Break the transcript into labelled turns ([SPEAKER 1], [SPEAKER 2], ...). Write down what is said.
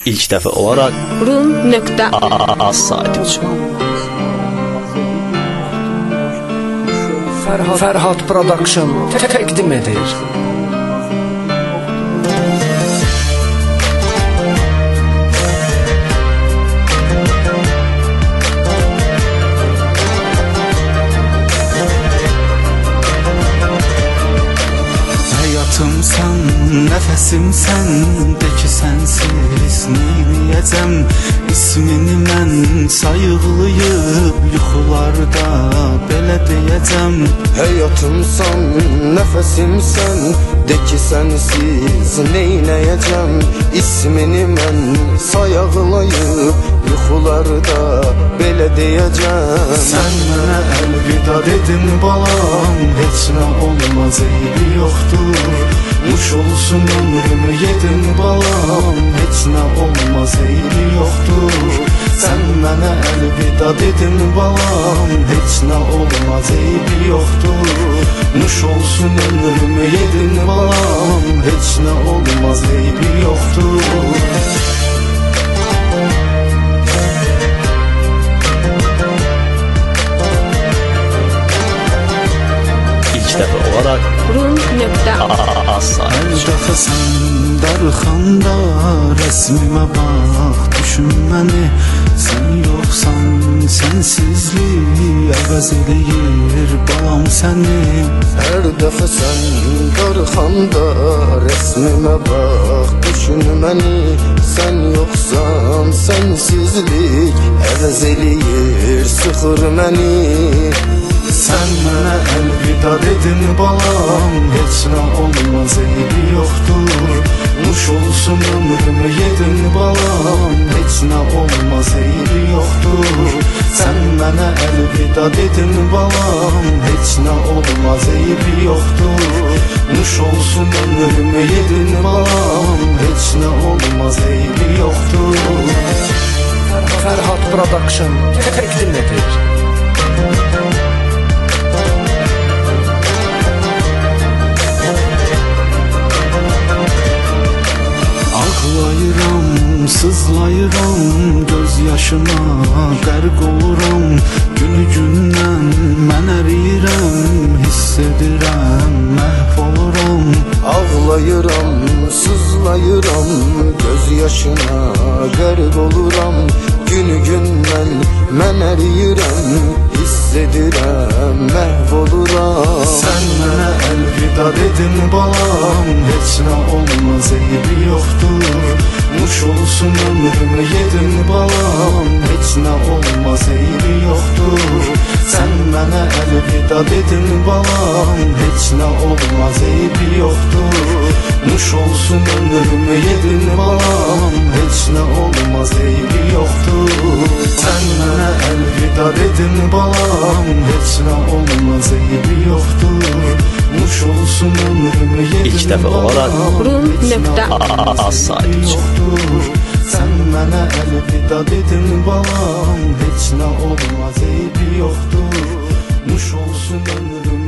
[SPEAKER 1] İlk dəfə olaraq Rum.az saytı üçün
[SPEAKER 2] Ferhat Production təqdim edir.
[SPEAKER 3] Hayatımsan, nəfəsimsən, de ki sənsiz neyləyəcəm? İsmini mən sayıqlayıb yuxularda belə deyəcəm.
[SPEAKER 4] Hayatımsan, nəfəsimsən, de ki sənsiz neyləyəcəm? İsmini mən sayıqlayıb yuxularda belə deyəcəm.
[SPEAKER 3] Sən mənə əlvida dedin balam, heç nə olmaz eybi yoxdur. Nuş olsun ömrümü yedin balam, heç nə olmaz eybi yoxdur. Sən mənə əlvida dedin balam, heç nə olmaz eybi yoxdur. Nuş olsun ömrümü yedin balam, heç nə olmaz eybi yoxdur.
[SPEAKER 1] ilk dəfə olaraq Rum.az saytı
[SPEAKER 3] Hər
[SPEAKER 1] üçün
[SPEAKER 3] dəfə sən darıxanda rəsmimə bax, düşün məni. Sən yoxsan, sənsizlik əvəz eləyir balam səni.
[SPEAKER 4] Hər dəfə sən darıxanda rəsmimə bax, düşün məni. Sən yoxsan, sənsizlik əvəz eləyir, sıxır məni.
[SPEAKER 3] Sən mənə əlvida dedin balam, heç nə olmaz eybi yoxdur. Nuş olsun ömrümü yedin balam, heç nə olmaz eybi yoxdur. Sən mənə əlvida dedin balam, heç nə olmaz eybi yoxdur. Nuş olsun ömrümü yedin balam, heç nə olmaz eybi yoxdur.
[SPEAKER 2] Ferhat Production təqdim edir.
[SPEAKER 3] Ağlayıram, sızlayıram, göz yaşıma qərq oluram. Günü gündən mən əriyirəm, hiss edirəm, məhv oluram.
[SPEAKER 4] Ağlayıram, sızlayıram, göz yaşına qərq oluram. Günü gündən mən əriyirəm, hiss edirəm, məhv oluram.
[SPEAKER 3] Sən mənə əlvida dedin balam, heç nə olmaz eybi yoxdur. Nuş olsun ömrümü yedin balam, heç nə olmaz eybi yoxdur. Sən mənə əlvida dedin balam, heç nə olmaz eybi yoxdur. Nuş olsun ömrümü yedin balam, heç nə olmaz eybi yoxdur. Sən mənə əlvida dedin balam, heç nə olmaz eybi yoxdur. Nuş olsun ömrümü yedin
[SPEAKER 1] İlk dəfə olaraq
[SPEAKER 3] Rum.az
[SPEAKER 1] saytı üçün
[SPEAKER 3] Sən mənə əlvida dedin balam, heç nə olmaz eybi yoxdur. Nuş olsun ömrümü